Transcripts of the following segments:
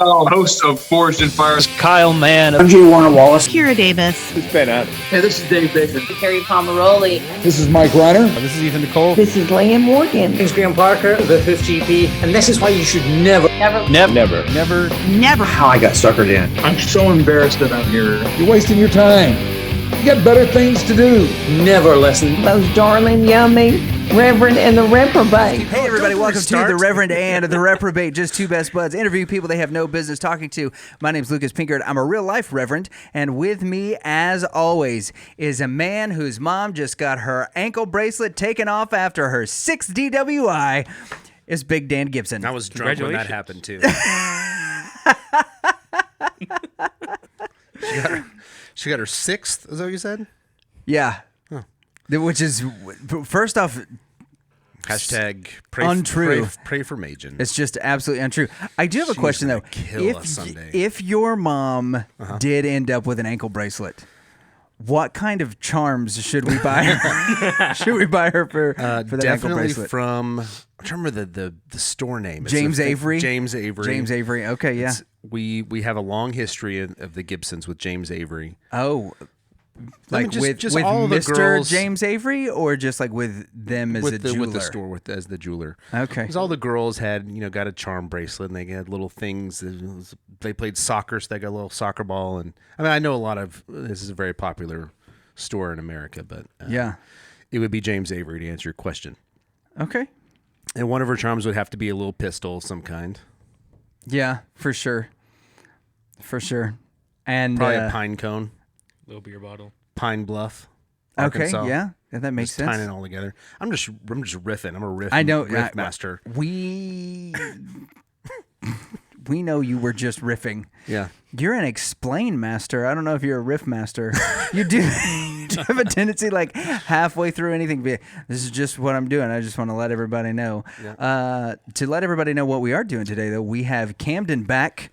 Host of Forged in Fire. Kyle Mann. I'm G. Warner Wallace. Kira Davis. It's Ben Adams. Hey, this is Dave Baker. Carrie Pomeroli. This is Mike Reiner. This is Ethan Nicole. This is Leah Morgan. This is Graham Parker, the 5th GP, and this is why you should never. How I got suckered in. I'm so embarrassed that I'm here. You're wasting your time. You got better things to do. Never listen. Those darling, yummy Reverend and the Reprobate. Hey everybody, welcome to the Reverend and the Reprobate, just two best buds, interview people they have no business talking to. My name's Lucas Pinkard. I'm a real life Reverend, and with me, as always, is a man whose mom just got her ankle bracelet taken off after her 6th DWI. It's Big Dan Gibson. I was drunk when that happened too. She got her 6th, is that what you said? Yeah. Huh. Which is, first off, Hashtag pray untrue. Pray for Majin. It's just absolutely untrue. I do have a question though. If your mom did end up with an ankle bracelet, what kind of charms should we buy her? Should we buy her for that ankle bracelet? From, I'm trying to remember the store name. It's James Avery. James Avery. James Avery. Okay, yeah. We have a long history of the Gibsons with James Avery. Oh. Like with all Mr. the girls, James Avery, or just like with them as a jeweler? With the store, as the jeweler. Okay. Because all the girls had, got a charm bracelet, and they had little things. They played soccer, so they got a little soccer ball. And I mean, I know this is a very popular store in America, but yeah, it would be James Avery to answer your question. Okay. And one of her charms would have to be a little pistol of some kind. Yeah, for sure. For sure. And probably a pine cone. Little beer bottle. Pine Bluff. Okay, Arkansas. yeah, that makes sense. Tying it all together. I'm just riffing. I'm a riff. I know, riff master. We know you were just riffing. Yeah, you're an explain master. I don't know if you're a riff master. You do have a tendency, like halfway through anything, this is just what I'm doing. I just want to let everybody know. Yeah. To let everybody know what we are doing today, though, we have Camden back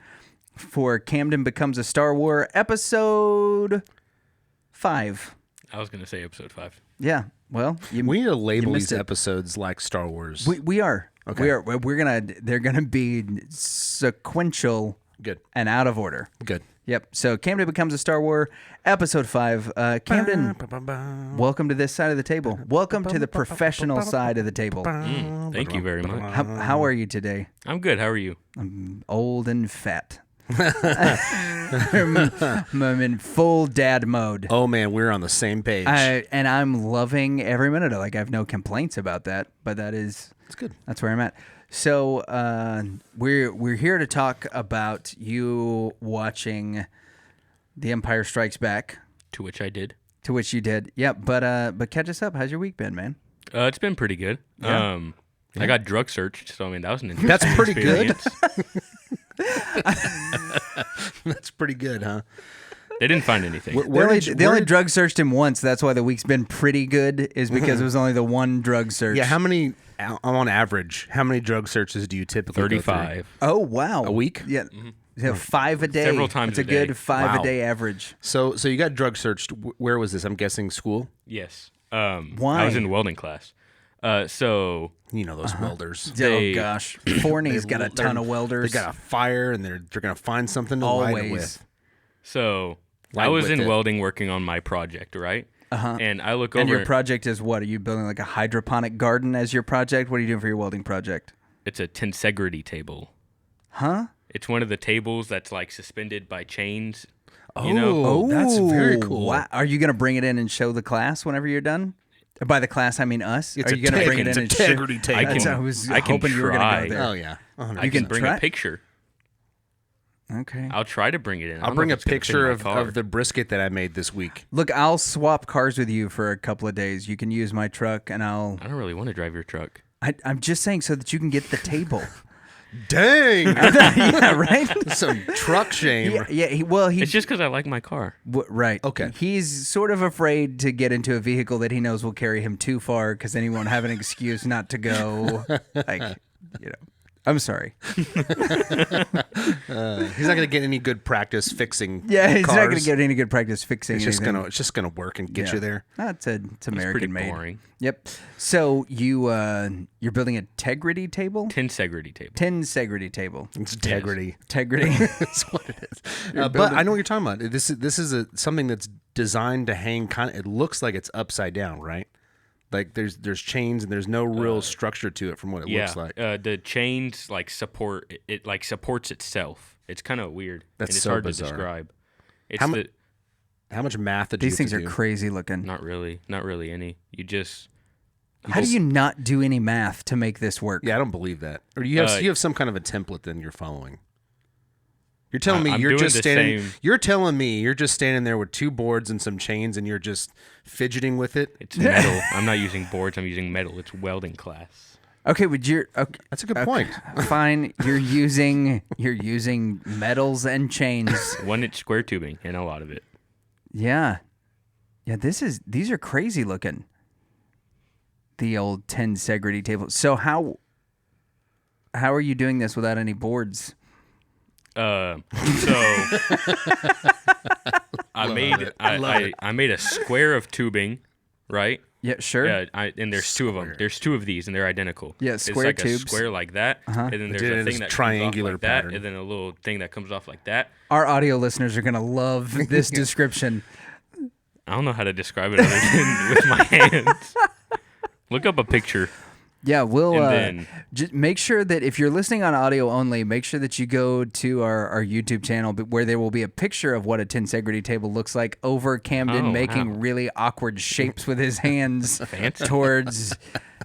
for Camden Becomes a Star Wars episode 5. I was going to say episode 5. Yeah. Well, we need to label these episodes like Star Wars. We are. Okay. We are. They're gonna be sequential. Good. And out of order. Good. Yep. So Camden Becomes a Star Wars, episode 5. Camden, welcome to this side of the table. Welcome to the professional side of the table. Thank you very much. How are you today? I'm good. How are you? I'm old and fat. I'm in full dad mode. Oh man, we're on the same page. And I'm loving every minute of it. Like, I have no complaints about that, but it's good. That's where I'm at. So we're here to talk about you watching The Empire Strikes Back. To which I did. To which you did. Yeah, but catch us up. How's your week been, man? It's been pretty good. Yeah. I got drug searched, so I mean that was an interesting That's pretty experience. Good. That's pretty good, huh? They didn't find anything. They only drug searched him once. That's why the week's been pretty good, is because it was only the one drug search. Yeah, on average, how many drug searches do you typically 35. go through? Oh, wow. A week? Yeah. Yeah, 5 a day. Several times it's a day. It's a good 5 a day average. So you got drug searched. Where was this? I'm guessing school? Yes. Why? I was in welding class. So those welders. Oh gosh, Forney's got a ton of welders. They got a fire, and they're gonna find something to light it with. So I was in welding working on my project, right? And I look over. And your project is what? Are you building like a hydroponic garden as your project? What are you doing for your welding project? It's a tensegrity table. Huh? It's one of the tables that's like suspended by chains. Oh, that's very cool. Wow. Are you gonna bring it in and show the class whenever you're done? By the class, I mean us. It's Are you going to bring it in and integrity table. I was hoping you were going to go there. Oh, yeah. I can bring a picture. Okay. I'll try to bring it in. I'll bring a picture of the brisket that I made this week. Look, I'll swap cars with you for a couple of days. You can use my truck, and I don't really want to drive your truck. I'm just saying so that you can get the table. Dang. Yeah, right? Some truck shame. Yeah. It's just because I like my car. Right. Okay. He's sort of afraid to get into a vehicle that he knows will carry him too far, because then he won't have an excuse not to go. I'm sorry. He's not going to get any good practice fixing. Yeah, he's cars. not going to get any good practice fixing. It's anything. just gonna work and get you there. It's American pretty made. boring. Yep. So you're building a integrity table. Tensegrity table. Tensegrity table. It's integrity. Integrity. That's what it is. But I know what you're talking about. This is something that's designed to hang kind of. It looks like it's upside down, right? Like there's chains and there's no real structure to it from what it looks like. The chains like support it like supports itself. It's kind of weird. That's and it's so hard bizarre. to describe. It's How much math did you These have things to are do? crazy looking. not really any. You just How do you not do any math to make this work? Yeah, I don't believe that. Or you have some kind of a template then you're following. You're telling me I'm you're doing just the standing. same. You're telling me you're just standing there with two boards and some chains, and you're just fidgeting with it. it's metal. I'm not using boards. I'm using metal. It's welding class. Okay, but you're okay. That's a good point. Fine. You're using metals and chains. 1-inch square tubing and a lot of it. Yeah. Yeah, these are crazy looking. The old tensegrity table. So how are you doing this without any boards? So I made a square of tubing, right? Yeah, sure. Yeah, and there's two of them. There's two of these, and they're identical. Yeah, square it's like tubes. a square like that, and then there's did it a in thing this that triangular comes off like pattern. that, and then a little thing that comes off like that. Our audio listeners are gonna love this description. I don't know how to describe it other than with my hands. Look up a picture. Yeah, we'll And then- just make sure that if you're listening on audio only, make sure that you go to our YouTube channel where there will be a picture of what a tensegrity table looks like over Camden Oh, making wow. really awkward shapes with his hands towards,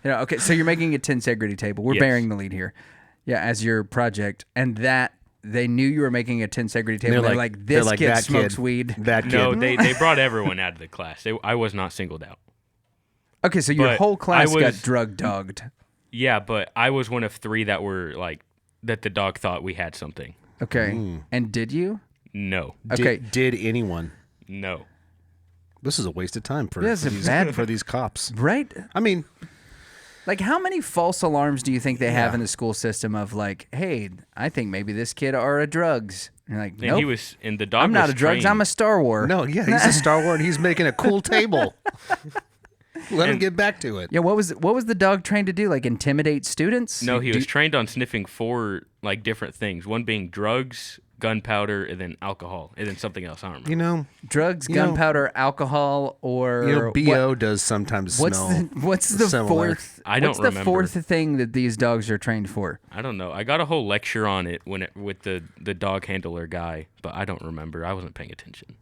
okay, so you're making a tensegrity table. We're Yes. bearing the lead here. Yeah, as your project. And that they knew you were making a tensegrity table. They're like, this kid "That smokes kid, weed. That kid. No, they brought everyone out of the class. I was not singled out. Okay, so your But whole class I got was- drug dogged. Yeah, but I was one of 3 that were like that the dog thought we had something. Okay. And did you? No. Okay. Did anyone? No. This is a waste of time for, Yeah, it's for, a these, bad- for these cops. Right? I mean, Like, how many false alarms do you think they have in the school system of like, hey, I think maybe this kid are a drugs? And you're like, And nope, he was and the dog I'm not was a drugs, trained. I'm a Star Wars. no, yeah, he's a Star Wars and he's making a cool table. Let him get back to it. Yeah, what was the dog trained to do? Like intimidate students? No, he was trained on sniffing 4 like different things. One being drugs, gunpowder, and then alcohol, and then something else. I don't remember. You know, Drugs, You know- gunpowder, alcohol, or BO does sometimes what's smell. what's the similar. fourth? I don't what's the remember. fourth thing that these dogs are trained for? I don't know. I got a whole lecture on it with the dog handler guy, but I don't remember. I wasn't paying attention.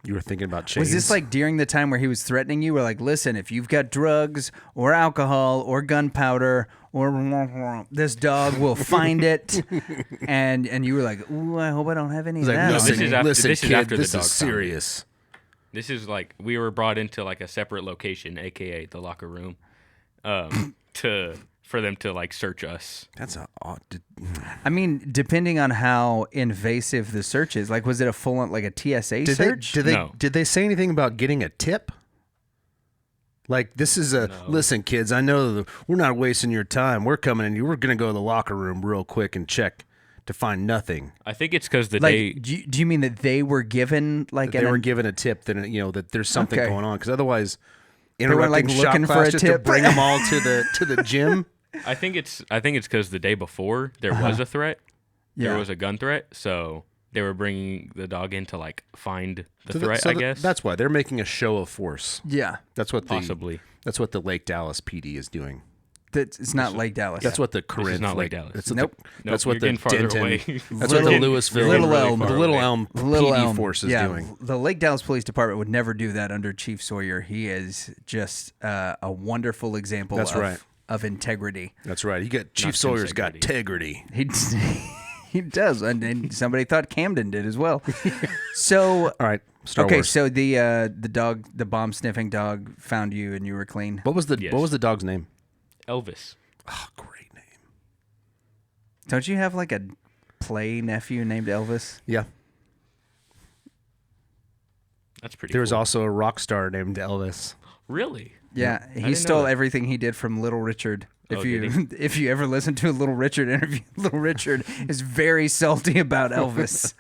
You were thinking about chains. Was this like during the time where he was threatening you? We're like, listen, if you've got drugs or alcohol or gunpowder or this dog will find it, and you were like, ooh, I hope I don't have any He's of like, that. this listen, is after- listen, this is kid, after the this dog is found it. serious. This is like we were brought into like a separate location, aka the locker room, for them to like search us. That's a odd. I mean, depending on how invasive the search is, like, was it a full on like a TSA Did search? No. Did they say anything about getting a tip? Like, this is listen, kids, I know that we're not wasting your time. We're coming in. We're going to go to the locker room real quick and check to find nothing. I think it's because the like, day. do you mean that they were given like They were given a tip that that there's something Okay. going on, because otherwise, were, like, interrupting shop looking for class a just tip. to bring them all to the gym. I think it's because the day before there was a threat. Yeah. There was a gun threat, so they were bringing the dog in to like find the So threat. I guess that's why they're making a show of force. Yeah, That's what possibly. That's what the Lake Dallas PD is doing. it's not Lake Dallas. That's what the Corinth. not Lake Dallas. That's what Nope. the, that's Nope, what you're the getting farther Denton. away. That's what the Little- Louisville, Little Elm. the Little Elm Little PD Elm. force is yeah, doing. The Lake Dallas Police Department would never do that under Chief Sawyer. He is just a wonderful example That's right. of integrity. That's right. You got Chief Not Sawyer's got integrity. integrity. He does, and somebody thought Camden did as well. So All right, Star okay, Wars. so the dog, the bomb sniffing dog, found you and you were clean. What was the Yes. what was the dog's name? Elvis. Oh, great name. Don't you have like a play nephew named Elvis? Yeah. That's pretty. There was cool. also a rock star named Elvis. Really. Yeah, he didn't know stole that. everything he did from Little Richard. If if you ever listen to a Little Richard interview, Little Richard is very salty about Elvis.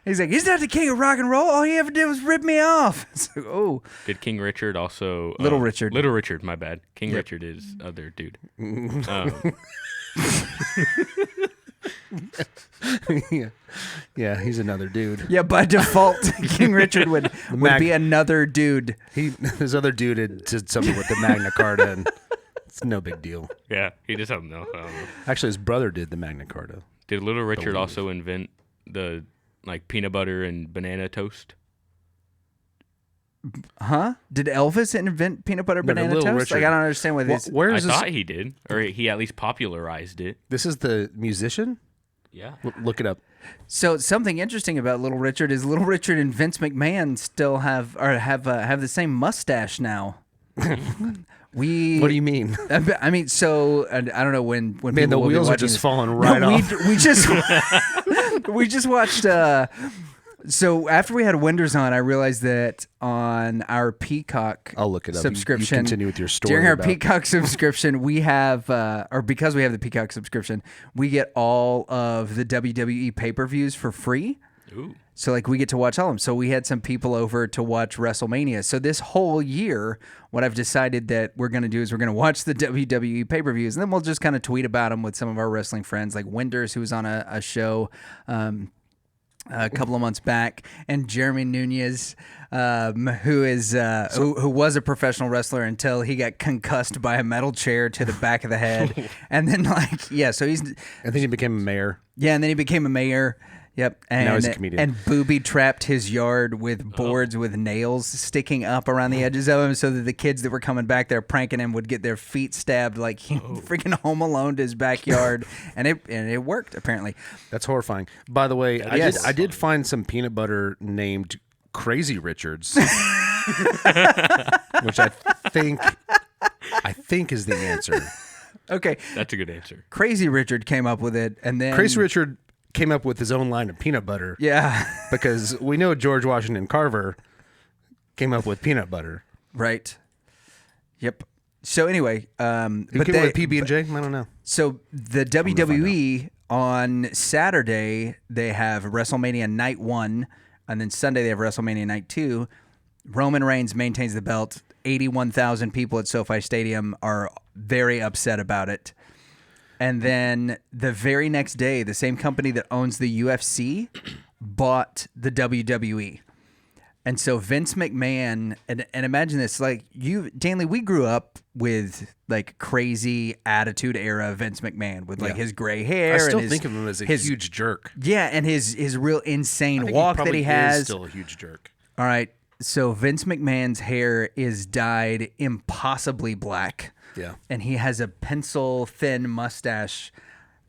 He's like, he's not the king of rock and roll. All he ever did was rip me off. It's like, oh. Did King Richard also... Little Richard. Little Richard, my bad. King Richard is other dude. Yeah, he's another dude. Yeah, by default, King Richard would be another dude. His other dude did something with the Magna Carta, and it's no big deal. Yeah, he did something else. I don't know. Actually, his brother did the Magna Carta. Did Little Richard also invent the peanut butter and banana toast? Huh? Did Elvis invent peanut butter banana Little toast? Richard. Like, I don't understand what this. Where is I this? thought he did, or he at least popularized it. This is the musician? Yeah. Look it up. So something interesting about Little Richard is Little Richard and Vince McMahon still have the same mustache now. What do you mean? I mean, so I don't know when Man, people the will be wheels are watching just this. falling right off. We just watched. So after we had Winders on, I realized that on our Peacock I'll look it up. subscription, You continue with your story. during our about- Peacock subscription, we have, or because we have the Peacock subscription, we get all of the WWE pay-per-views for free. Ooh. So like we get to watch all of them. So we had some people over to watch WrestleMania. So this whole year, what I've decided that we're going to do is we're going to watch the WWE pay-per-views, and then we'll just kind of tweet about them with some of our wrestling friends, like Winders, who was on a show a couple of months back, and Jeremy Nunez, who was a professional wrestler until he got concussed by a metal chair to the back of the head, and then so he's. I think he became a mayor. Yeah, and then he became a mayor. Yep, and now he's a comedian. And booby trapped his yard with boards with nails sticking up around the edges of him, so that the kids that were coming back there pranking him would get their feet stabbed like he freaking Home Aloned his backyard, and it worked apparently. That's horrifying. By the way, Yes. I did find some peanut butter named Crazy Richards, which I think is the answer. Okay, That's a good answer. Crazy Richard came up with it, and then Crazy Richard came up with his own line of peanut butter. Yeah, Because we know George Washington Carver came up with peanut butter. right. Yep. So anyway, Who but came up with PB&J? I don't know. So the WWE on Saturday, they have WrestleMania Night 1, and then Sunday they have WrestleMania Night 2. Roman Reigns maintains the belt. 81,000 people at SoFi Stadium are very upset about it. And then the very next day, the same company that owns the UFC bought the WWE. And so Vince McMahon, and imagine this, like Danley, we grew up with like crazy attitude era Vince McMahon with like his gray hair. I still and think of him as a huge jerk. Yeah, and his real insane I think walk probably that he has. is still a huge jerk. All right, so Vince McMahon's hair is dyed impossibly black. Yeah. And he has a pencil thin mustache,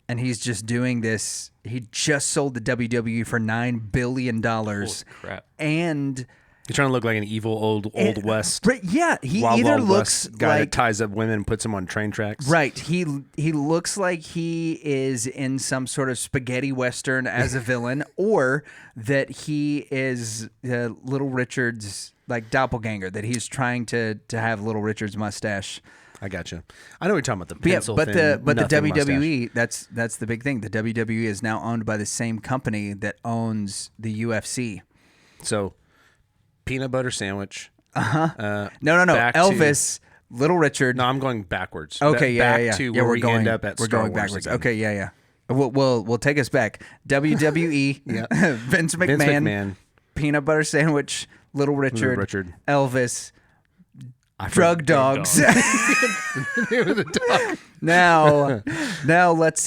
and he's just doing this. He just sold the WWE for $9 billion. Holy crap. And He's trying to look like an evil old West. right, yeah, he Wild, either Wild looks West guy that like ties up women and puts them on train tracks. right. He looks like he is in some sort of spaghetti western as a villain, or that he is Little Richard's like doppelganger. That he's trying to have Little Richard's mustache. I gotcha. I know what you're talking about. The But yeah, pencil but thin, the nothing WWE, mustache. that's the big thing. The WWE is now owned by the same company that owns the UFC. So, peanut butter sandwich. No. back to- Elvis, Little Richard. No, I'm going backwards. Okay, Back to where we end up at we're Star going Wars backwards. again. Okay, yeah. We'll take us back. WWE, Vince McMahon, peanut butter sandwich, Little Richard, Elvis, drug dogs. Now let's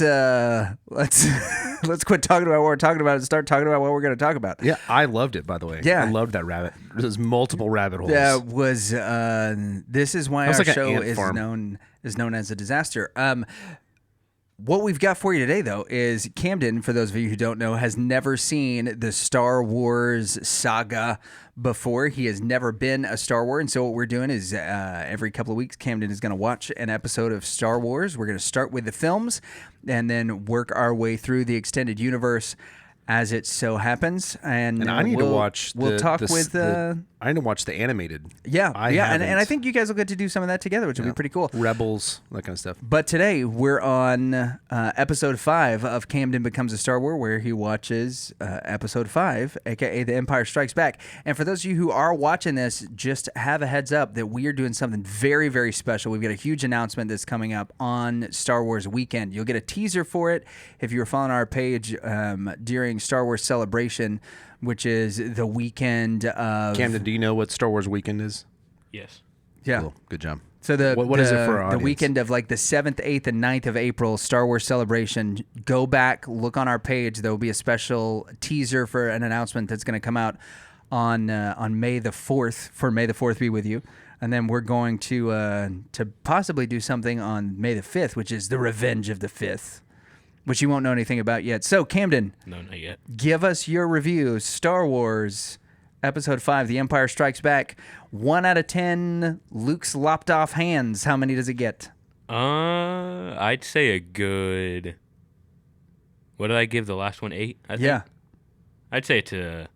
quit talking about what we're talking about and start talking about what we're going to talk about. Yeah, I loved it, by the way. Yeah. I loved that rabbit. There's multiple rabbit holes. That was this is why That was our like an show ant is farm. known as a disaster. What we've got for you today, though, is Camden, for those of you who don't know, has never seen the Star Wars saga before. He has never been a Star Wars. And so what we're doing is every couple of weeks, Camden is going to watch an episode of Star Wars. We're going to start with the films and then work our way through the extended universe as it so happens. And I need to watch We'll talk with... I I need to watch the animated. Yeah, I and haven't. I think you guys will get to do some of that together, which will be pretty cool. Rebels, that kind of stuff. But today we're on episode 5 of Camden Becomes a Star Wars, where he watches episode 5, aka The Empire Strikes Back. And for those of you who are watching this, just have a heads up that we are doing something very, very special. We've got a huge announcement that's coming up on Star Wars weekend. You'll get a teaser for it if you were following our page during Star Wars Celebration, which is the weekend of... Camden, do you know what Star Wars weekend is? Yes. Yeah. Cool. Good job. So what is it for our the audience? weekend of like the 7th, 8th, and 9th of April, Star Wars Celebration. Go back, look on our page. There will be a special teaser for an announcement that's going to come out on May the 4th, for May the 4th be with you. And then we're going to possibly do something on May the 5th, which is the Revenge of the 5th, which you won't know anything about yet. So, Camden, No, not yet. give us your review. Star Wars Episode 5, The Empire Strikes Back. 1 out of 10 Luke's lopped off hands. How many does it get? I'd say a good... What did I give the last one? 8? I think? Yeah. I'd say it's a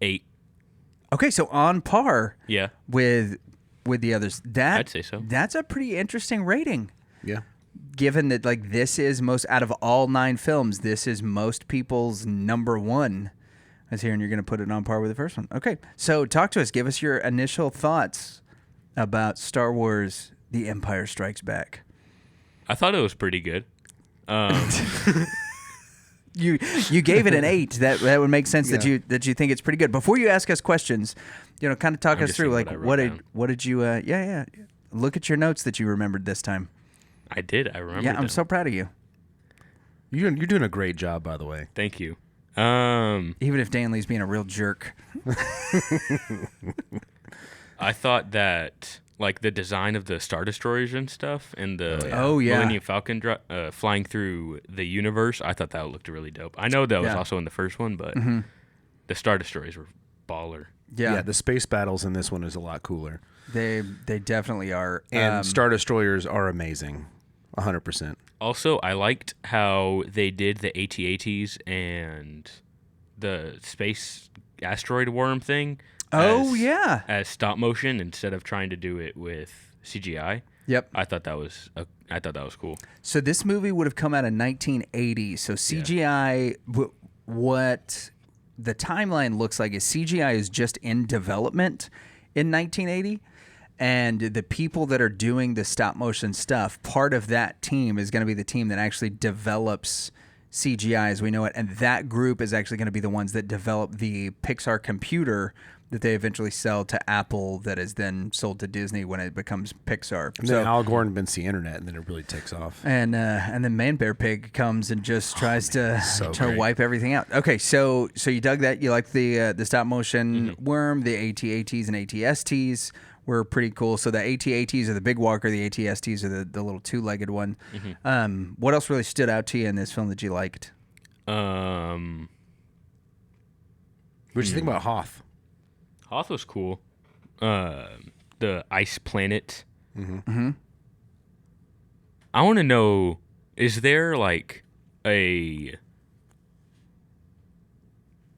8. Okay, so on par Yeah. with the others. I'd say so. That's a pretty interesting rating. Yeah. Given that like this is most out of all 9 films, this is most people's number 1. I was hearing you're going to put it on par with the first one. Okay, so talk to us. Give us your initial thoughts about Star Wars: The Empire Strikes Back. I thought it was pretty good. You gave it an 8. That would make sense that you think it's pretty good. Before you ask us questions, kind of talk I'm us just through seeing like what I wrote what did you look at your notes that you remembered this time. I did. I remember. Yeah, I'm so proud of you. You're doing a great job, by the way. Thank you. Even if Dan Lee's being a real jerk. I thought that like the design of the Star Destroyers and stuff, and the Millennium Falcon flying through the universe, I thought that looked really dope. I know that was also in the first one, but the Star Destroyers were baller. Yeah, The space battles in this one is a lot cooler. they definitely are. And Star Destroyers are amazing. 100%. Also, I liked how they did the AT-ATs and the space asteroid worm thing. As stop motion instead of trying to do it with CGI. Yep. I thought that was cool. So this movie would have come out in 1980. So CGI, what the timeline looks like is CGI is just in development in 1980. And the people that are doing the stop motion stuff, part of that team is going to be the team that actually develops CGI as we know it. And that group is actually going to be the ones that develop the Pixar computer that they eventually sell to Apple, that is then sold to Disney when it becomes Pixar. And then Al Gore invents the internet, and then it really takes off. And then Man Bear Pig comes and just tries to great. wipe everything out. Okay, so you dug that. You like the stop motion worm, the AT-ATs and AT-STs were pretty cool. So the AT-ATs are the big walker, the AT-STs are the little 2-legged one. What else really stood out to you in this film that you liked? What did you think about Hoth? Hoth was cool. The ice planet. I want to know, is there like a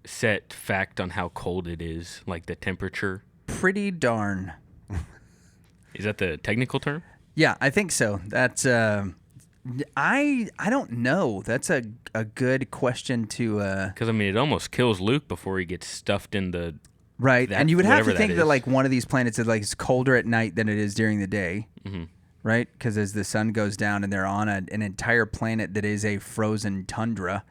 set fact on how cold it is, like the temperature? Pretty darn. Is that the technical term? Yeah, I think so. That's I don't know. That's a good question to Because I mean, it almost kills Luke before he gets stuffed in the right. And you would have to whatever think that that is. like one of these planets is like it's colder at night than it is during the day, right? Because as the sun goes down and they're on an entire planet that is a frozen tundra.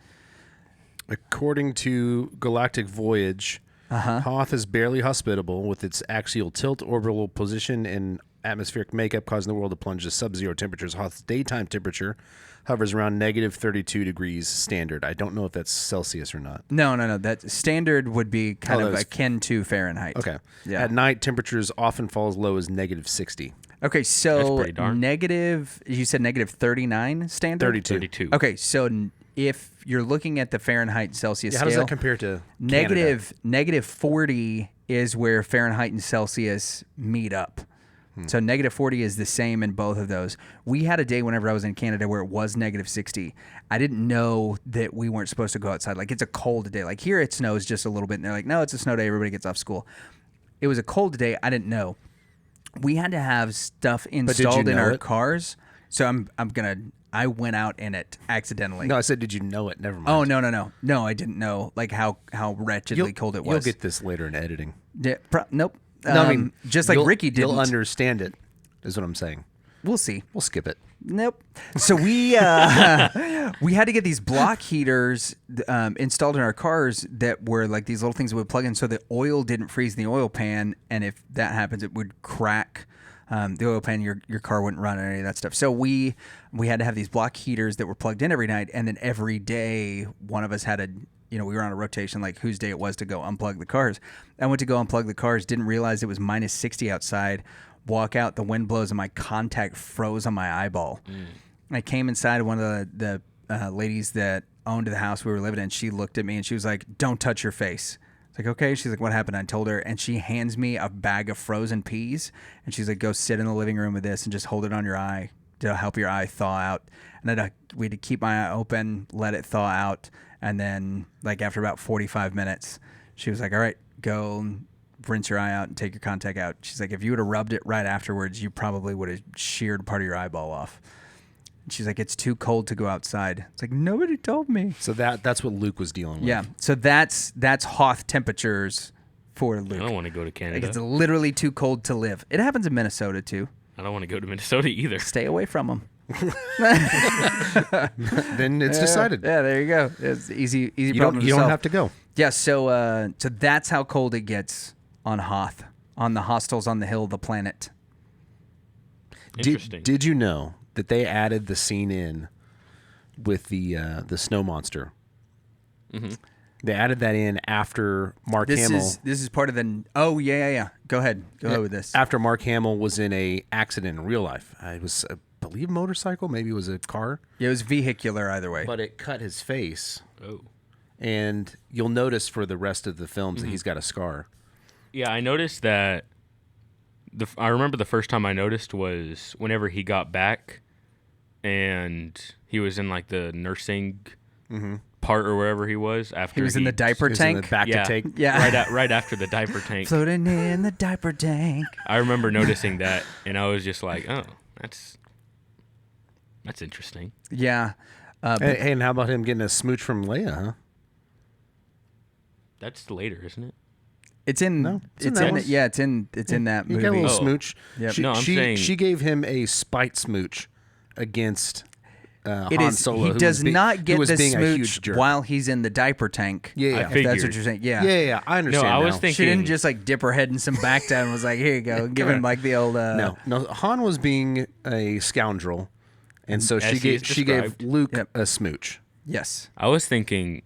According to Galactic Voyage, Hoth is barely hospitable with its axial tilt, orbital position, and atmospheric makeup causing the world to plunge to sub-zero temperatures. Hoth's daytime temperature hovers around negative 32 degrees standard. I don't know if that's Celsius or not. No. That standard would be kind of akin to Fahrenheit. Okay. Yeah. At night, temperatures often fall as low as negative 60. Okay, so That's pretty darn. negative, you said negative 39 standard? 32. Okay, so if you're looking at the Fahrenheit and Celsius How scale, does that compare to negative 40 is where Fahrenheit and Celsius meet up. So negative 40 is the same in both of those. We had a day whenever I was in Canada where it was negative 60. I didn't know that we weren't supposed to go outside. Like, it's a cold day. Like, here it snows just a little bit, and they're like, no, it's a snow day. Everybody gets off school. it was a cold day. I didn't know. We had to have stuff installed in our cars. So I went out in it accidentally. No, I said, did you know it? Never mind. Oh, no. No, I didn't know like how wretchedly cold it was. You'll get this later in editing. Yeah, nope. No, I mean, just like Ricky didn't. You'll understand it, is what I'm saying. We'll see. We'll skip it. Nope. So we had to get these block heaters installed in our cars that were like these little things that would plug in so the oil didn't freeze in the oil pan, and if that happens, it would crack the oil pan. Your car wouldn't run or any of that stuff. So we had to have these block heaters that were plugged in every night, and then every day one of us had we were on a rotation, like whose day it was to go unplug the cars. I went to go unplug the cars, didn't realize it was minus 60 outside. Walk out, the wind blows, and my contact froze on my eyeball. I came inside, one of the ladies that owned the house we were living in, she looked at me and she was like, "Don't touch your face." It's like, okay. She's like, "What happened?" I told her, and she hands me a bag of frozen peas, and she's like, "Go sit in the living room with this and just hold it on your eye to help your eye thaw out." And we had to keep my eye open, let it thaw out, and then like after about 45 minutes, she was like, "All right, go rinse your eye out and take your contact out." She's like, "If you would have rubbed it right afterwards, you probably would have sheared part of your eyeball off." And she's like, "It's too cold to go outside." It's like, nobody told me. So that's what Luke was dealing with. Yeah. So that's Hoth temperatures for Luke. I don't want to go to Canada. Like, it's literally too cold to live. It happens in Minnesota too. I don't want to go to Minnesota either. Stay away from them. Then it's decided. Yeah, there you go. It's easy You problem. don't have to go. Yeah. So that's how cold it gets on Hoth, on the hostels on the hill of the planet. Interesting. Did you know that they added the scene in with the snow monster? Mm-hmm. They added that in after Mark Hamill. This is part of the. Oh yeah. Go ahead with this. After Mark Hamill was in a accident in real life. It was, I believe, a motorcycle. Maybe it was a car. Yeah, it was vehicular either way. But it cut his face. Oh. And you'll notice for the rest of the films that he's got a scar. Yeah, I noticed that. I remember the first time I noticed was whenever he got back, and he was in like the nursing part or wherever he was after he was in the diaper tank. In the back to take. Yeah, right after the diaper tank. Floating in the diaper tank. I remember noticing that, and I was just like, "Oh, that's interesting." Yeah. Hey, and how about him getting a smooch from Leia? Huh? That's later, isn't it? It's in. No, it's in it. Yeah, it's in that He movie. got a little smooch. Yep. No, I'm saying she gave him a spite smooch against It Han is. Solo. He does not get the being a huge smooch jerk. while he's in the diaper tank. Yeah, if that's what you're saying. Yeah. Yeah. I understand. No, I was now. thinking She didn't just like dip her head in some back down and was like, "Here you go," give him like the old. No. Han was being a scoundrel, and so As she gave Luke Yep. a smooch. Yes. I was thinking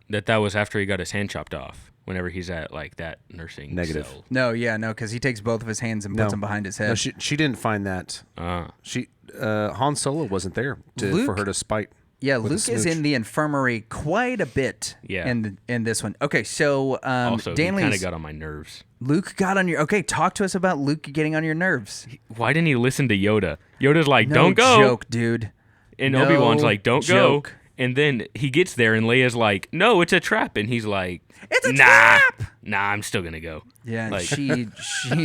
that was after he got his hand chopped off. Whenever he's at like that nursing Negative. cell. No, because he takes both of his hands and puts them behind his head. No, she didn't find that. Han Solo wasn't there for her to spite. Yeah, with a Luke is smooch. in the infirmary quite a bit. Yeah. In this one. Okay, so Also, he Danley's kind of got on my nerves. Luke got on your. Okay, talk to us about Luke getting on your nerves. Why didn't he listen to Yoda? Yoda's like, No "Don't go," joke, dude. and No Obi-Wan's like, "Don't joke. go." And then he gets there, and Leia's like, "No, it's a trap," and he's like, It's a "Nah, trap!" nah, I'm still gonna go. Yeah, Like- she's It'll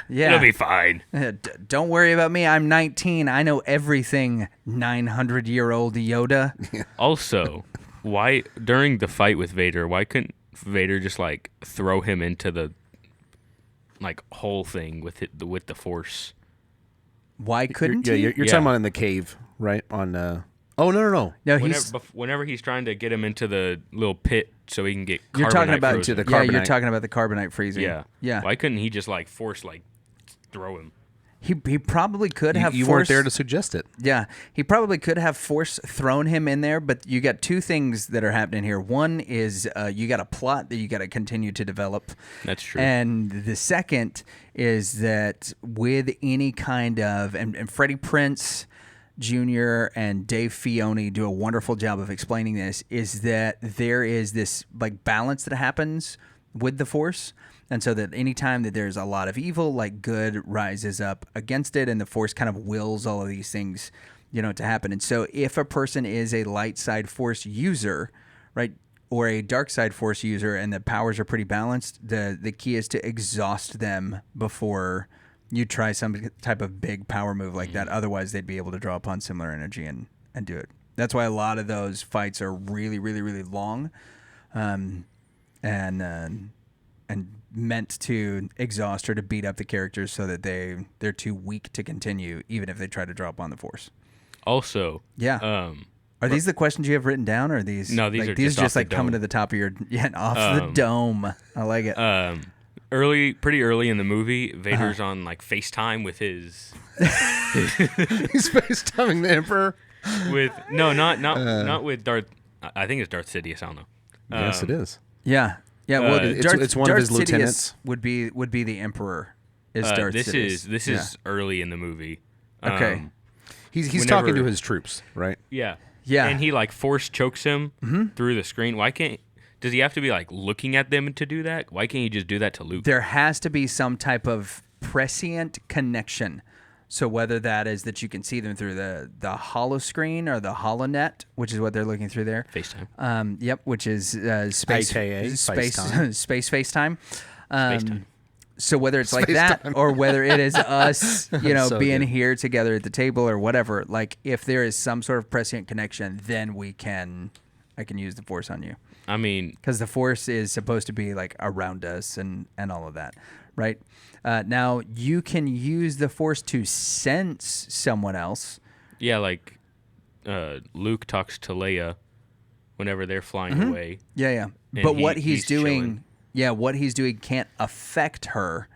yeah. be fine." Don't worry about me. I'm 19. I know everything. 900-year-old Yoda. Also, why during the fight with Vader, why couldn't Vader just like throw him into the like whole thing with the Force? Why couldn't You're he? talking about in the cave, right? On. Oh no. No, he's. Whenever he's trying to get him into the little pit so he can get You're talking carbonite about frozen. the Yeah, you're carbonite. talking about the carbonite freezing. Yeah. Why Why couldn't he just like force like throw him? he probably could have. You weren't there to suggest it. Yeah, he probably could have force thrown him in there, but you got two things that are happening here. One is you got a plot that you got to continue to develop. That's true. And the second is that with any kind of and Freddie Prinze Jr. and Dave Filoni do a wonderful job of explaining this, is that there is this like balance that happens with the Force. And so that anytime that there's a lot of evil, like good rises up against it, and the Force kind of wills all of these things, to happen. And so if a person is a light side Force user, right, or a dark side force user and the powers are pretty balanced, the key is to exhaust them before you try some type of big power move like that. Otherwise, they'd be able to draw upon similar energy and do it. That's why a lot of those fights are really, really, really long, and meant to exhaust or to beat up the characters so that they're too weak to continue, even if they try to draw upon the force. Also, are these the questions you have written down, or are these? No, these are just like coming to the top of your off the dome. I like it. Pretty early in the movie, Vader's on like FaceTime with his. He's FaceTiming the Emperor. With not with Darth. I think it's Darth Sidious. I don't know. Yes, it is. Yeah. Well, it's one of his Darth lieutenants. Sidious would be the Emperor. Is Darth Sidious? This is early in the movie. Okay. He's talking to his troops, right? Yeah. Yeah. And he like force chokes him through the screen. Why can't? Does he have to be like looking at them to do that? Why can't he just do that to Luke? There has to be some type of prescient connection. So whether that is that you can see them through the holo screen or the holonet, which is what they're looking through there. FaceTime. Yep, which is space AKA space FaceTime. Space FaceTime. FaceTime. So whether it's like that or whether it is us, So being good. here together at the table or whatever, like if there is some sort of prescient connection, then I can use the Force on you. I mean, because the Force is supposed to be like around us and all of that, right? Now you can use the Force to sense someone else. yeah, like Luke talks to Leia whenever they're flying away. Yeah. And But what he's chilling. doing, what he's doing can't affect her.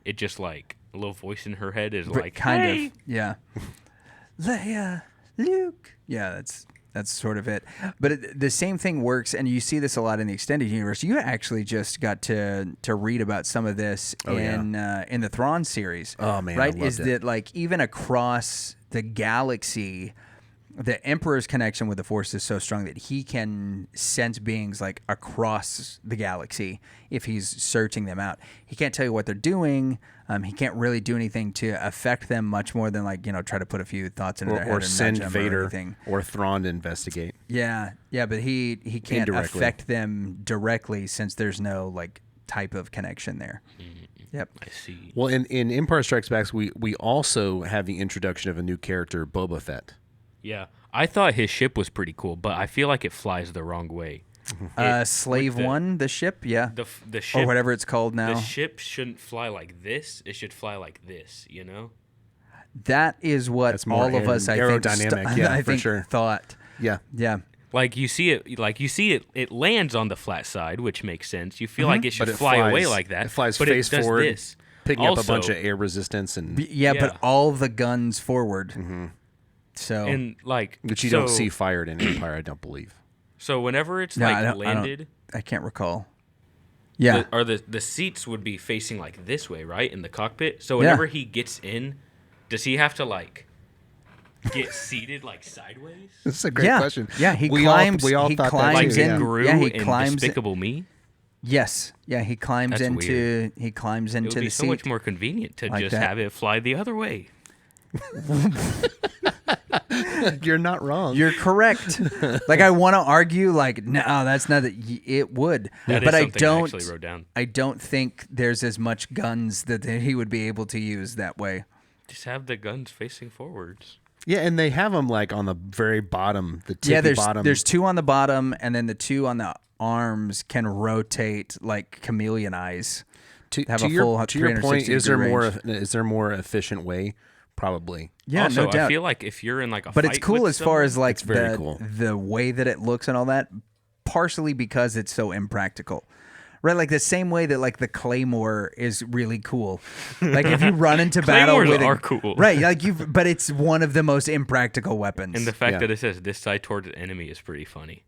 It just like a little voice in her head is like, Kind hey! of, yeah. Leia, Luke. Yeah, that's sort of it. But the same thing works, and you see this a lot in the extended universe. You actually just got to read about some of this in the Thrawn series. Oh man, right? I loved Is it. that like even across the galaxy, the Emperor's connection with the Force is so strong that he can sense beings like across the galaxy if he's searching them out. He can't tell you what they're doing. He can't really do anything to affect them much more than try to put a few thoughts into their head or and send nudge them or Vader anything. or Thrawn to investigate. Yeah, but he can't Indirectly. affect them directly since there's no like type of connection there. Yep. I see. Well, in Empire Strikes Back, we also have the introduction of a new character, Boba Fett. Yeah, I thought his ship was pretty cool, but I feel like it flies the wrong way. Slave with the- One, the ship, yeah, The ship or whatever it's called now. The ship shouldn't fly like this. It should fly like this. That is what That's more all of us, I think, aerodynamic, yeah, I for think sure. thought. Yeah. Yeah. Like you see it. It lands on the flat side, which makes sense. You feel like it should But it fly flies- away like that. it flies but face it does forward, This. picking up a Also- bunch of air resistance and Yeah, Yeah. but all the guns forward. So and like which you don't see fired in Empire, I don't believe. So whenever it's No, I like don't- landed, I can't recall. Yeah. the seats would be facing like this way, right, in the cockpit. So whenever he gets in, does he have to like get seated like sideways? This is a great Yeah. question. Yeah, he we climbs- All he thought climbs that Like too, in- yeah. Gru yeah, he in climbs- Despicable Me. Yes. Yeah, he climbs That's into weird. he climbs It into would be the so seat. much more convenient to like just that. have it fly the other way. You're not wrong. You're correct. Like I want to argue, like no, that's not that. It would, That is but I something don't. actually wrote down. I don't think there's as much guns that he would be able to use that way. Just have the guns facing forwards. Yeah, and they have them like on the very bottom, the tippy Yeah, bottom. there's two on the bottom, and then the two on the arms can rotate like chameleon eyes. to, have to a your, full to your point, 360 is there degree more? range. Is there more efficient way? Probably. Yeah, also, no doubt. I feel like if you're in like a But fight it's cool with as far as someone- like It's very the cool. the way that it looks and all that. Partially because it's so impractical. Right, like the same way that like the claymore is really cool. Like if you run into battle Claymores with are it, cool. right? Like but it's one of the most impractical weapons. and the fact Yeah. that it says this side toward the enemy is pretty funny.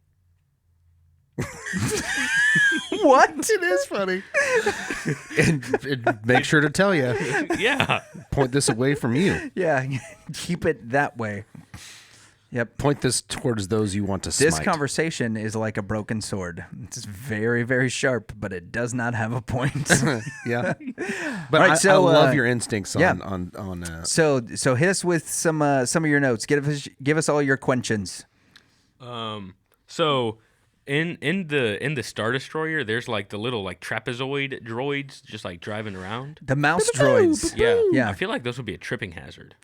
what? It is funny. and make sure to tell you, Yeah. point this away from you. Yeah, keep it that way. Yep. Point this towards those you want to smite. This conversation is like a broken sword. It's very, very sharp, but it does not have a point. Yeah. But Right, I so, love your instincts on yeah. on So hit us with some of your notes. Give us all your questions. So In the Star Destroyer, there's like the little like trapezoid droids just like driving around. The mouse droids. Yeah. I feel like those would be a tripping hazard.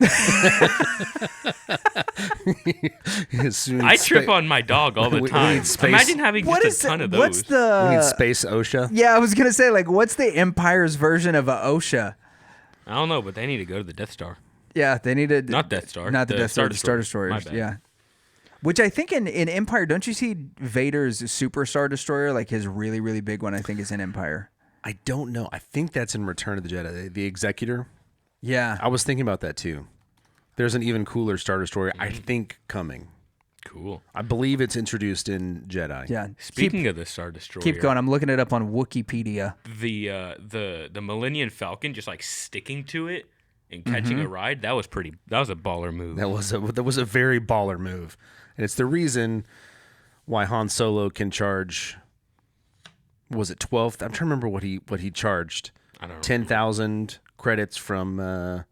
I trip on my dog all the time. Imagine having just a ton of those. What's the? We need space OSHA. Yeah, I was gonna say, like, what's the Empire's version of a OSHA? I don't know, but they need to go to the Death Star. Yeah, they need to. Not Death Star. Not the Death Star. The Star Destroyer. Destroyers. Yeah. Which I think in Empire, don't you see Vader's Super Star Destroyer, like his really, really big one, I think is in Empire. I don't know. I think that's in Return of the Jedi. The Executor. Yeah. I was thinking about that too. There's an even cooler Star Destroyer, I think, coming. Cool. I believe it's introduced in Jedi. Yeah. Speaking of the Star Destroyer. Keep going. I'm looking it up on Wikipedia. The Millennium Falcon just like sticking to it and catching a ride, that was a baller move. That was a very baller move. And it's the reason why Han Solo can charge, was it 12? I'm trying to remember what he charged. I don't know. 10,000 credits from Mos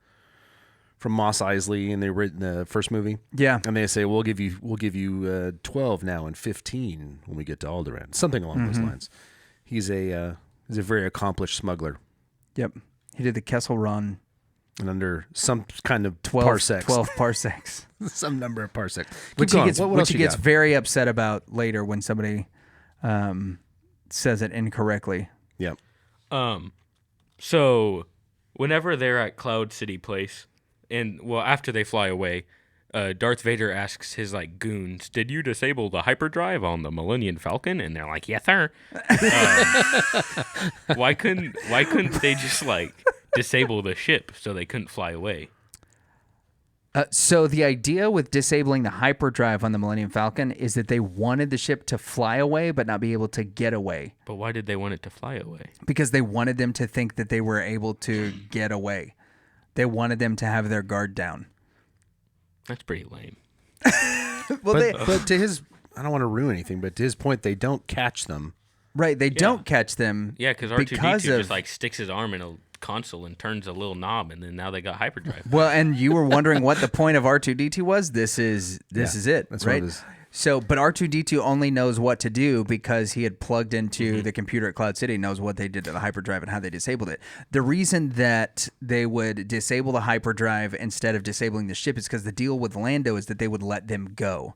Eisley in the first movie. Yeah. And they say, we'll give you 12 now and 15 when we get to Alderaan. Something along those lines. He's a very accomplished smuggler. Yep. He did the Kessel Run. And under some kind of 12 parsecs. 12 parsecs. Some number of parsecs. Which he gets very upset about later when somebody says it incorrectly. Yep. So whenever they're at Cloud City Place, after they fly away, Darth Vader asks his like goons, "Did you disable the hyperdrive on the Millennium Falcon?" And they're like, "Yes, sir." Why couldn't they just like disable the ship so they couldn't fly away? So the idea with disabling the hyperdrive on the Millennium Falcon is that they wanted the ship to fly away but not be able to get away. But why did they want it to fly away? Because they wanted them to think that they were able to get away. They wanted them to have their guard down. That's pretty lame. But to his, I don't want to ruin anything, but to his point, they don't catch them. Right, they don't catch them. Yeah, because R2-D2 just like sticks his arm in a console and turns a little knob, and then now they got hyperdrive. Well, and you were wondering what the point of R2-D2 was. This is it, that's right? What it is. So, but R2-D2 only knows what to do because he had plugged into the computer at Cloud City, knows what they did to the hyperdrive and how they disabled it. The reason that they would disable the hyperdrive instead of disabling the ship is because the deal with Lando is that they would let them go.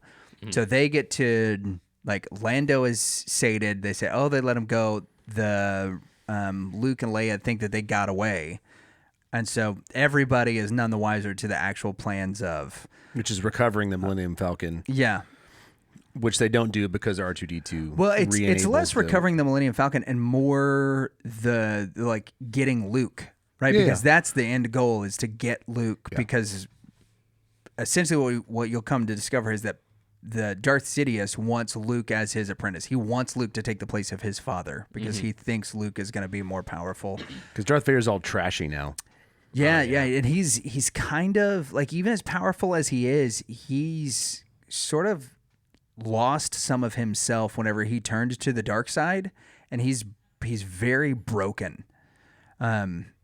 So they get to, like, Lando is sated. They say, oh, they let him go. The Luke and Leia think that they got away. And so everybody is none the wiser to the actual plans of... Which is recovering the Millennium Falcon. Yeah. Which they don't do because R2-D2 Well, it's less recovering the Millennium Falcon and more the like getting Luke, right? Because that's the end goal is to get Luke. Because essentially what you'll come to discover is that the Darth Sidious wants Luke as his apprentice. He wants Luke to take the place of his father because he thinks Luke is going to be more powerful. Because Darth Vader's all trashy now. Yeah, and he's kind of like, even as powerful as he is, he's sort of lost some of himself whenever he turned to the dark side, and he's very broken,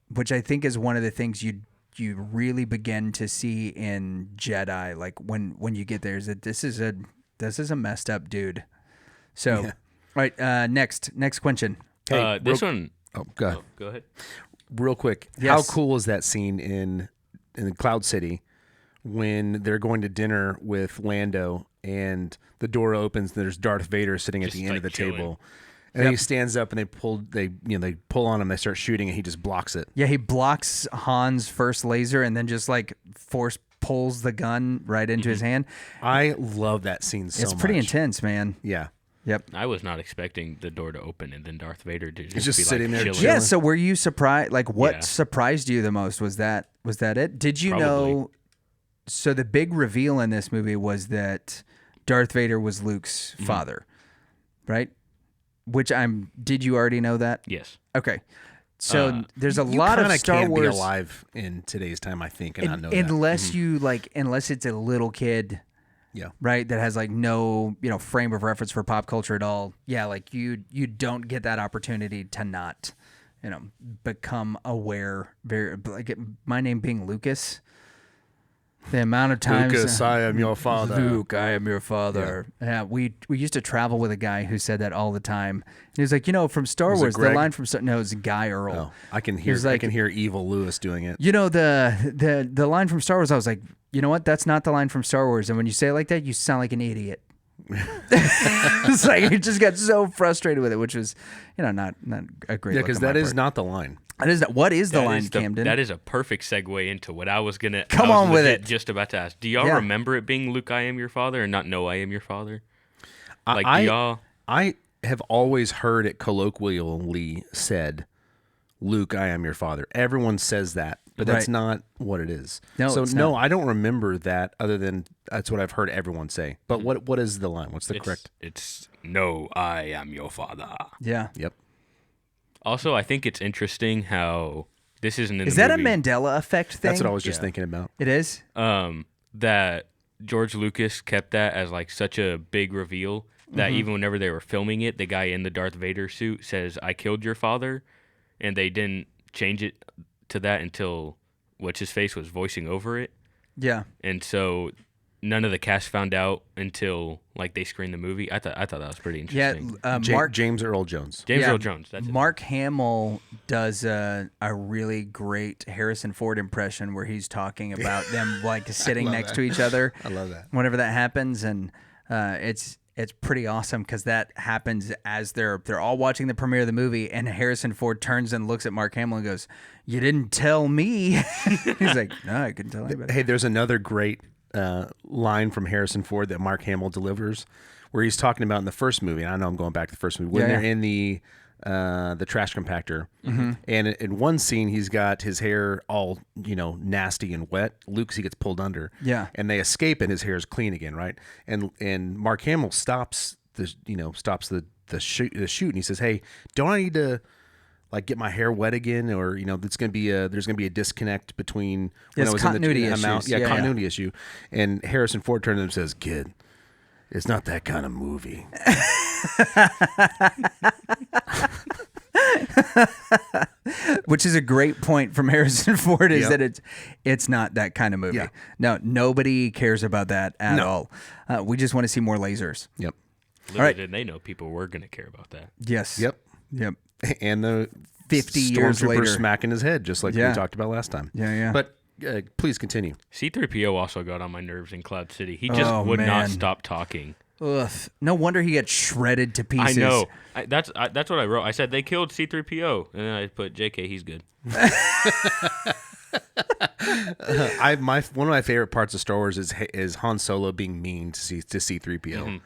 which I think is one of the things you really begin to see in Jedi, like when you get there, is that this is a messed up dude. So, all right, next Quentin. Hey, this one. Oh, go ahead. Go ahead. Real quick, how cool is that scene in Cloud City when they're going to dinner with Lando and the door opens and there's Darth Vader sitting at the end of the table, and he stands up and they pull on him, they start shooting, and he just blocks it. Yeah, he blocks Han's first laser and then just like force pulls the gun right into his hand. I love that scene so much. It's pretty intense, man. Yeah. Yep. I was not expecting the door to open and then Darth Vader to just be sitting like there chilling. Yeah, so were you surprised? Like, what surprised you the most? Was that it? Did you know? So the big reveal in this movie was that Darth Vader was Luke's father, right? Did you already know that? Yes. Okay. So there's a lot of Star Wars. You can't be alive in today's time, I think, and not know unless that. you unless it's a little kid. Yeah. Right. That has like no, frame of reference for pop culture at all. Yeah. Like you don't get that opportunity to not, become aware. Very like my name being Lucas. The amount of times Lucas, I am your father. Luke, I am your father. Yeah, we used to travel with a guy who said that all the time. He was like, from Star Wars, the line from Star. No, it's Guy Earl. Oh, I can hear. I can hear Evil Lewis doing it. The line from Star Wars. I was like, you know what? That's not the line from Star Wars. And when you say it like that, you sound like an idiot. It's like he just got so frustrated with it, which was, not a great. Yeah, because that is not the line. What is the line, Camden? That is a perfect segue into what I was gonna. Come on with it. Just about to ask. Do y'all remember it being Luke, I am your father, and not No, I am your father? Like, do y'all? I have always heard it colloquially said, "Luke, I am your father." Everyone says that, but that's not what it is. No, I don't remember that. Other than that's what I've heard everyone say. But what is the line? What's the correct? It's No, I am your father. Yeah. Yep. Also, I think it's interesting how this isn't in Is the that movie. a Mandela effect thing? That's what I was just thinking about. It is? That George Lucas kept that as like such a big reveal that even whenever they were filming it, the guy in the Darth Vader suit says, "I killed your father," and they didn't change it to that until What's-His-Face was voicing over it. Yeah. And so none of the cast found out until like they screened the movie. I thought that was pretty interesting. Yeah, James Earl Jones. Earl Jones. That's it. Mark Hamill does a really great Harrison Ford impression where he's talking about them like sitting next to each other. I love that. Whenever that happens, and it's pretty awesome because that happens as they're all watching the premiere of the movie, and Harrison Ford turns and looks at Mark Hamill and goes, "You didn't tell me." He's like, "No, I couldn't tell anybody." Hey, there's another great line from Harrison Ford that Mark Hamill delivers, where he's talking about in the first movie. I know I'm going back to the first movie when they're in the trash compactor, and in one scene he's got his hair all nasty and wet. Luke, he gets pulled under, and they escape, and his hair is clean again, right? And Mark Hamill stops the shoot, and he says, "Hey, don't I need to like get my hair wet again, or there's gonna be a disconnect between when I was continuity in the issues. continuity issue." And Harrison Ford turned to him and says, "Kid, it's not that kind of movie." Which is a great point from Harrison Ford is that it's not that kind of movie. Yeah. No, nobody cares about that at all. We just want to see more lasers. Yep. Little did they know people were going to care about that. Yes. Yep. And the 50 years later, smacking his head, just like we talked about last time. Yeah. But please continue. C-3PO also got on my nerves in Cloud City. He just would not stop talking. Ugh. No wonder he got shredded to pieces. I know. That's what I wrote. I said they killed C-3PO, and then I put JK. He's good. One of my favorite parts of Star Wars is Han Solo being mean to C-3PO.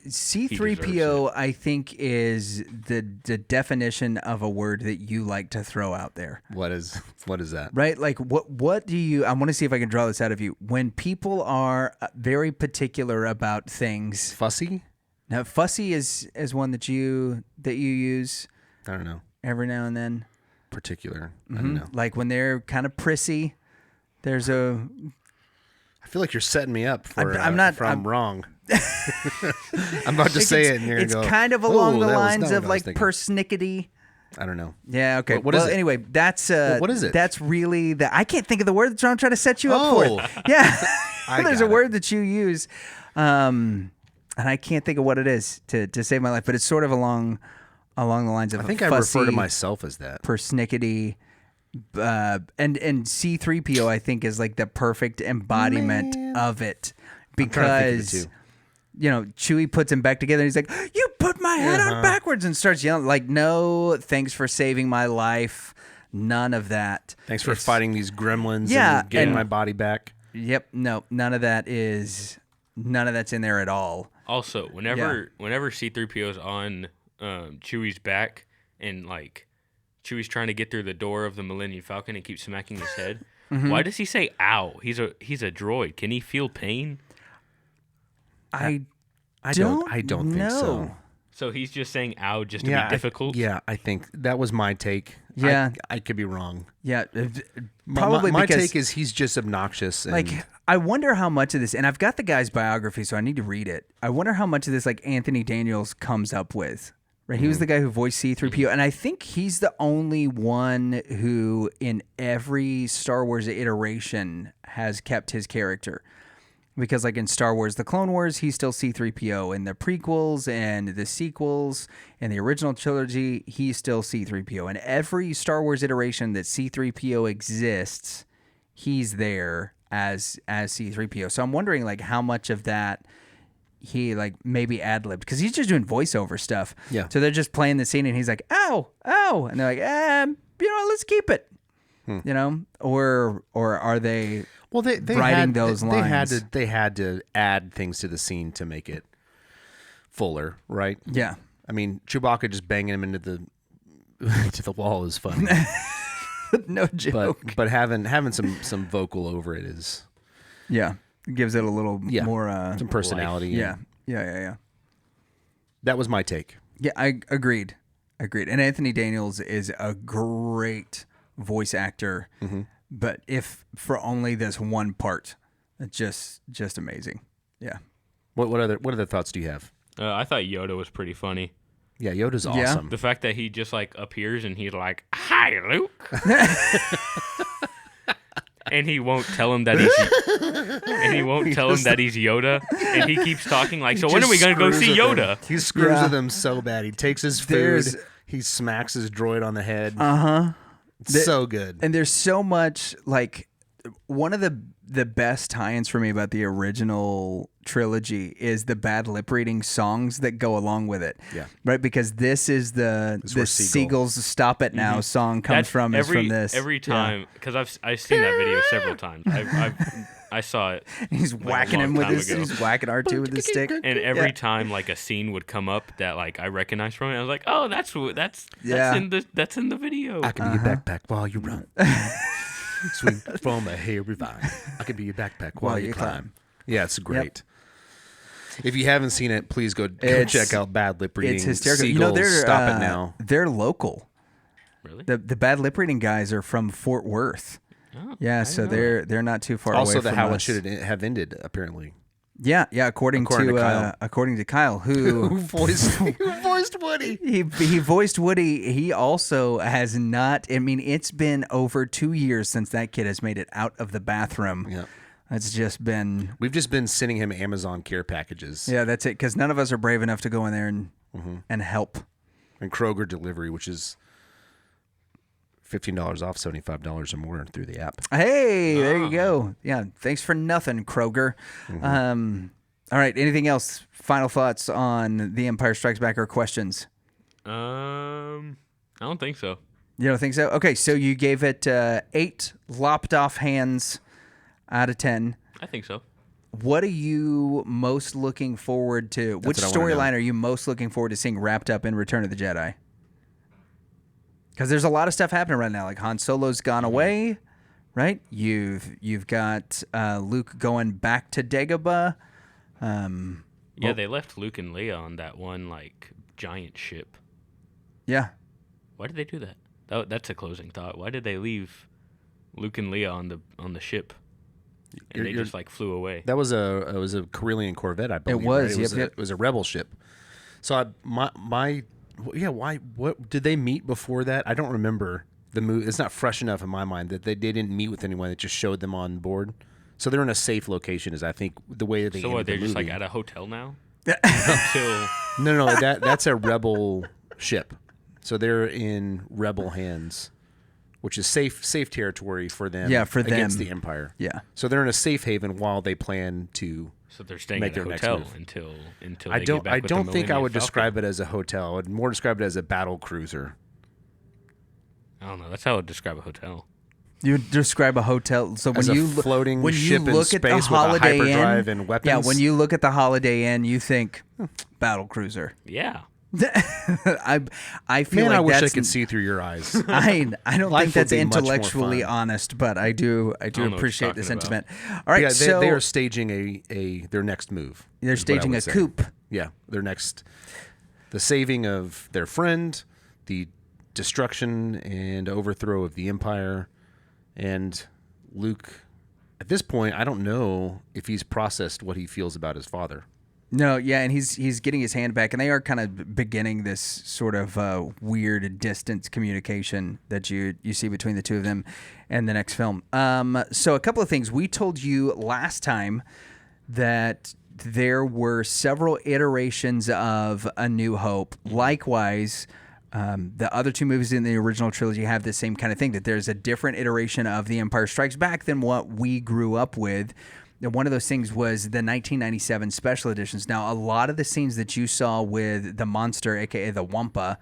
C-3PO I think is the definition of a word that you like to throw out there. What is that? Right? Like what do you I want to see if I can draw this out of you. When people are very particular about things. Fussy? Now fussy is one that you use. I don't know. Every now and then. Particular. I don't know. Like when they're kind of prissy. I feel like you're setting me up for I'm wrong. I'm about to say it, and you're it's going to go, kind of along the lines of like thinking. persnickety. I don't know. Yeah, okay. What is it? Anyway, that's what is it? That's really I can't think of the word. That's what I'm trying to set you up for. Yeah. There's a word that you use, and I can't think of what it is to save my life, but it's sort of along the lines of I think fussy, I refer to myself as that. Persnickety. And C-3PO I think is like the perfect embodiment of it because Chewie puts him back together and he's like, "You put my head on backwards," and starts yelling like, "No, thanks for saving my life." None of that. Thanks for fighting these gremlins and getting my body back. Yep. No, none of that's in there at all. Also, whenever C-3PO's on Chewie's back and like Chewie's trying to get through the door of the Millennium Falcon and keeps smacking his head. Why does he say "ow"? He's a droid. Can he feel pain? I don't think so. So he's just saying "ow" just to be difficult. I think that was my take. Yeah, I could be wrong. Yeah, probably my because take is he's just obnoxious. Like I wonder how much of this, and I've got the guy's biography, so I need to read it. I wonder how much of this like Anthony Daniels comes up with. Right, he was the guy who voiced C-3PO, and I think he's the only one who, in every Star Wars iteration, has kept his character. Because, like in Star Wars: The Clone Wars, he's still C-3PO. In the prequels and the sequels and the original trilogy, he's still C-3PO. In every Star Wars iteration that C-3PO exists, he's there as C-3PO. So I'm wondering, like, how much of that he like maybe ad-libbed, because he's just doing voiceover stuff. Yeah. So they're just playing the scene and he's like, ow, ow. And they're like, you know what, let's keep it. You know? Or are they they writing had, those lines? They had to add things to the scene to make it fuller, right? Yeah. I mean, Chewbacca just banging him into the wall is fun. No joke. But having some vocal over it is Yeah. It gives it a little more some personality. Yeah. Yeah. That was my take. Yeah, I agreed. And Anthony Daniels is a great voice actor, but if for only this one part, it's just amazing. Yeah. What other thoughts do you have? I thought Yoda was pretty funny. Yeah, Yoda's Yeah. awesome. The fact that he just like appears and he's like, "Hi, Luke," and he won't tell him that he's Yoda, and he keeps talking like, "So when are we gonna go see Yoda?" He screws with him so bad. He takes his food. He smacks his droid on the head. It's so good. And there's so much, like, one of the best tie-ins for me about the original trilogy is the bad lip reading songs that go along with it. Yeah. Right? Because this is the Seagulls Stop It Now song comes from this. Every time, because I've seen that video several times. I saw it. He's whacking him with he's whacking R2 with his stick. And every time like a scene would come up that like I recognized from it, I was like, oh, that's in the video. I can be your backpack while you run. Swing from a hairy vine. I can be your backpack while you climb. Yeah, it's great. If you haven't seen it, please go check out Bad Lip Reading. It's hysterical. Seagulls, Stop It Now. They're local. Really? The bad lip reading guys are from Fort Worth. Oh, yeah, so they're not too far also away from us. Also, how it should have ended, apparently. Yeah, according to Kyle, who voiced Woody. He voiced Woody. He also has not. I mean, it's been over 2 years since that kid has made it out of the bathroom. Yeah. It's just been. We've just been sending him Amazon care packages. Yeah, that's it. Because none of us are brave enough to go in there and help. And Kroger delivery, which is $15 off, $75 or more through the app. Hey, there you go. Yeah, thanks for nothing, Kroger. All right, anything else? Final thoughts on The Empire Strikes Back or questions? I don't think so. You don't think so? Okay, so you gave it 8 lopped off hands out of 10. I think so. What are you most looking forward to? Which storyline are you most looking forward to seeing wrapped up in Return of the Jedi? Because there's a lot of stuff happening right now. Like Han Solo's gone away, right? You've got Luke going back to Dagobah. They left Luke and Leia on that one like giant ship. Yeah. Why did they do that? That's a closing thought. Why did they leave Luke and Leia on the ship? And they just like flew away. That was a Corellian Corvette, I believe. It was. Right? It was a rebel ship. So why? What did they meet before that? I don't remember the movie. It's not fresh enough in my mind that they didn't meet with anyone. That just showed them on board. So they're in a safe location. Is I think the way that they. So what? They're the just movie. like at a hotel now. No. That's a rebel ship. So they're in rebel hands, which is safe territory for them. Yeah, for them against the Empire. Yeah. So they're in a safe haven while they plan to. So they're staying make at a their hotel next move. until I they don't. get back I with don't the think I would Millennium describe Falcon. it as a hotel. I would more describe it as a battle cruiser. I don't know. That's how I would describe a hotel. You describe a hotel. So As when a you floating when ship you in look at the space with a Holiday hyperdrive Inn, and weapons. yeah, when you look at the Holiday Inn, you think battle cruiser. Yeah. I feel Man, like I wish I that's, could see through your eyes. I don't Life think that's would be much more intellectually fun. honest, but I do know what you're appreciate the talking sentiment. All right, Yeah, so they are staging their next move. they're is what I staging would a say. coup. Yeah, the saving of their friend, the destruction and overthrow of the Empire, and Luke. At this point, I don't know if he's processed what he feels about his father. No, yeah, and he's getting his hand back, and they are kind of beginning this sort of weird distance communication that you see between the two of them in the next film. So a couple of things. We told you last time that there were several iterations of A New Hope. Likewise, the other two movies in the original trilogy have the same kind of thing, that there's a different iteration of The Empire Strikes Back than what we grew up with. And one of those things was the 1997 special editions. Now, a lot of the scenes that you saw with the monster, aka the Wampa,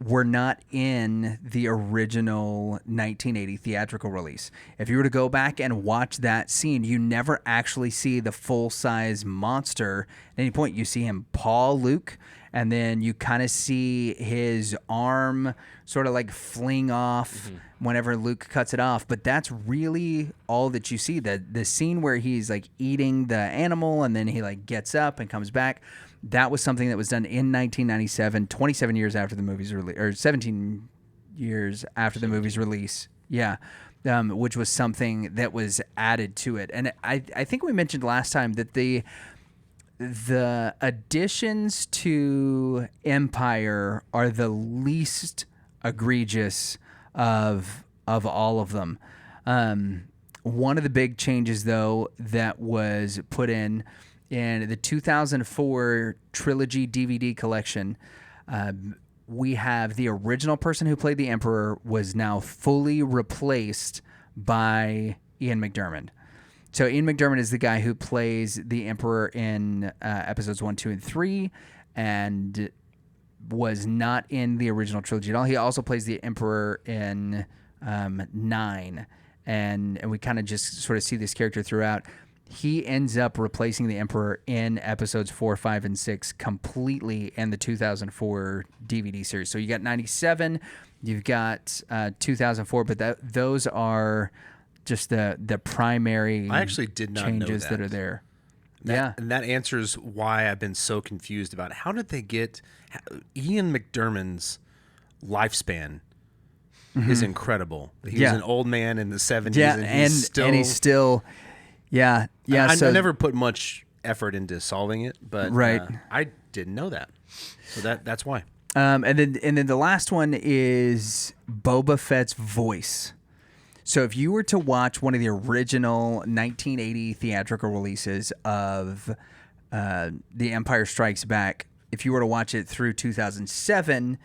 were not in the original 1980 theatrical release. If you were to go back and watch that scene, you never actually see the full-size monster. At any point, you see him paw Luke, and then you kind of see his arm sort of like fling off whenever Luke cuts it off. But that's really all that you see. The scene where he's like eating the animal and then he like gets up and comes back, that was something that was done in 1997, 27 years after the movie's release, or 17 years after the movie's release. Yeah. Which was something that was added to it. And I think we mentioned last time that the additions to Empire are the least egregious of all of them. One of the big changes, though, that was put in the 2004 trilogy DVD collection, we have the original person who played the Emperor was now fully replaced by Ian McDiarmid. So Ian McDiarmid is the guy who plays the Emperor in episodes 1, 2, and 3, and was not in the original trilogy at all. He also plays the Emperor in 9, and we kind of just sort of see this character throughout. He ends up replacing the Emperor in episodes 4, 5, and 6 completely in the 2004 DVD series. So you got 97, you've got 2004, but those are just the primary I actually did not changes know that are there. And that answers why I've been so confused about how did they get Ian McDiarmid's lifespan is incredible. He was an old man in the 70s, and he's still I never put much effort into solving it, but I didn't know that. So that's why. And then the last one is Boba Fett's voice. So if you were to watch one of the original 1980 theatrical releases of The Empire Strikes Back, if you were to watch it through 2007,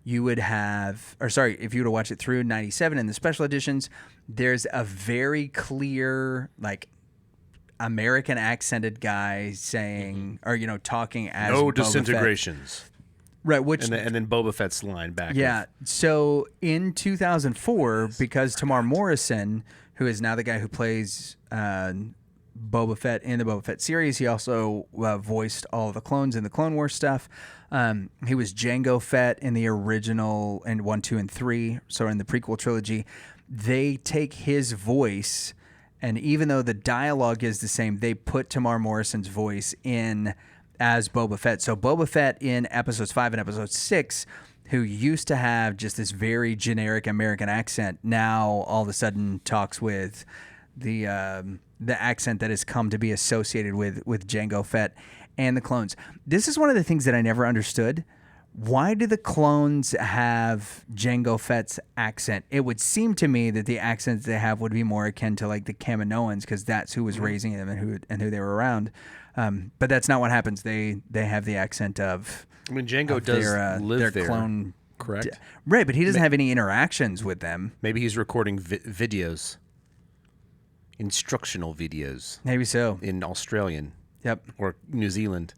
you would have, if you were to watch it through 97 in the special editions, there's a very clear, like, American accented guy saying, or, talking as no Boba disintegrations. Fett. Right, and then Boba Fett's line back. Yeah, so in 2004, because Tamar Morrison, who is now the guy who plays Boba Fett in the Boba Fett series, he also voiced all of the clones in the Clone Wars stuff. He was Jango Fett in the original in 1, 2, and 3, so in the prequel trilogy. They take his voice, and even though the dialogue is the same, they put Tamar Morrison's voice in as Boba Fett. So Boba Fett in episodes 5 and episode 6, who used to have just this very generic American accent, now all of a sudden talks with the accent that has come to be associated with Jango Fett and the clones. This is one of the things that I never understood. Why do the clones have Jango Fett's accent? It would seem to me that the accents they have would be more akin to like the Kaminoans, because that's who was raising them and who they were around. But that's not what happens. They have the accent of. I mean, Jango does live their there, clone, correct? Right, but he doesn't have any interactions with them. Maybe he's recording videos, instructional videos. Maybe so. In Australian. Yep. Or New Zealand.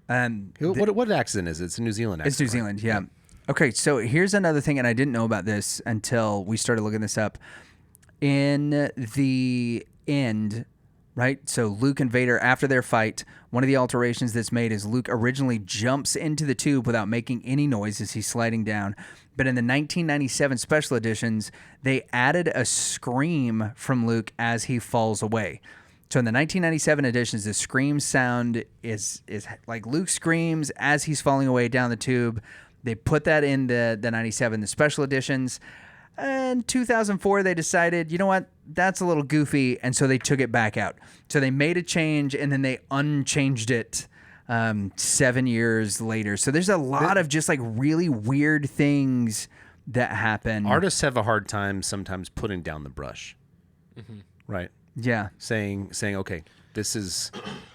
What accent is it? It's a New Zealand accent. It's New Zealand, yeah. Okay, so here's another thing, and I didn't know about this until we started looking this up. In the end, right? So Luke and Vader, after their fight, one of the alterations that's made is Luke originally jumps into the tube without making any noise as he's sliding down. But in the 1997 special editions, they added a scream from Luke as he falls away. So in the 1997 editions, the scream sound is like Luke screams as he's falling away down the tube. They put that in the 97, the special editions. In 2004, they decided, you know what, that's a little goofy, and so they took it back out. So they made a change, and then they unchanged it 7 years later. So there's a lot of just like really weird things that happen. Artists have a hard time sometimes putting down the brush, right? Yeah, saying, okay, this is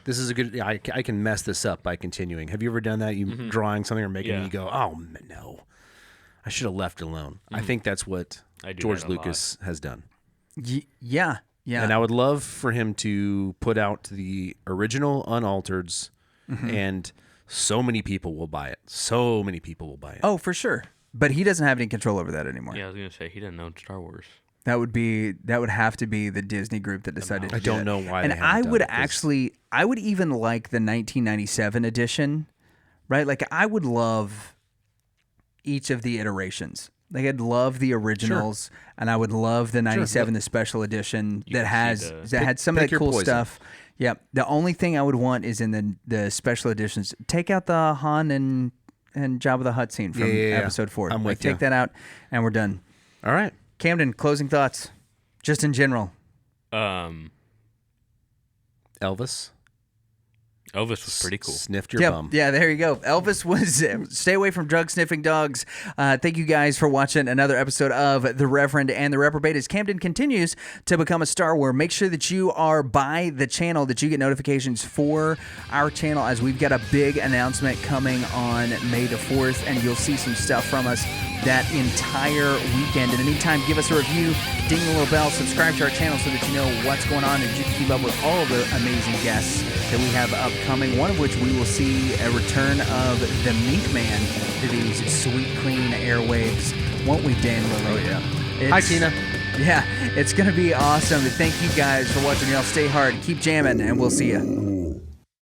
a good. I can mess this up by continuing. Have you ever done that? You drawing something or making it, and you go, oh no, I should have left it alone. I think that's what George Lucas has done. Yeah. And I would love for him to put out the original unaltereds, and so many people will buy it. So many people will buy it. Oh, for sure. But he doesn't have any control over that anymore. Yeah, I was gonna say he didn't own Star Wars. That would have to be the Disney group that decided to do it. I don't know why. And I would even like the 1997 edition, right? Like I would love each of the iterations. Like I'd love the originals, and I would love the 97, the special edition that had some of that cool stuff. Yeah. The only thing I would want is in the special editions, take out the Han and Jabba the Hutt scene from episode 4. I'm with take that out, and we're done. All right. Camden, closing thoughts, just in general. Elvis was pretty cool. Sniffed your bum. Yeah, there you go. Elvis was stay away from drug sniffing dogs. Thank you guys for watching another episode of The Reverend and the Reprobate. As Camden continues to become a Star Wars, make sure that you are by the channel, that you get notifications for our channel, as we've got a big announcement coming on May the 4th, and you'll see some stuff from us that entire weekend. In the meantime, give us a review, ding the little bell, subscribe to our channel so that you know what's going on and you can keep up with all of the amazing guests that we have upcoming, one of which we will see a return of the Mink Man to these sweet, clean airwaves. Won't we, Dan Lilly? Oh, yeah. Hi, Tina. Yeah, it's going to be awesome. Thank you guys for watching. Y'all stay hard, keep jamming, and we'll see you.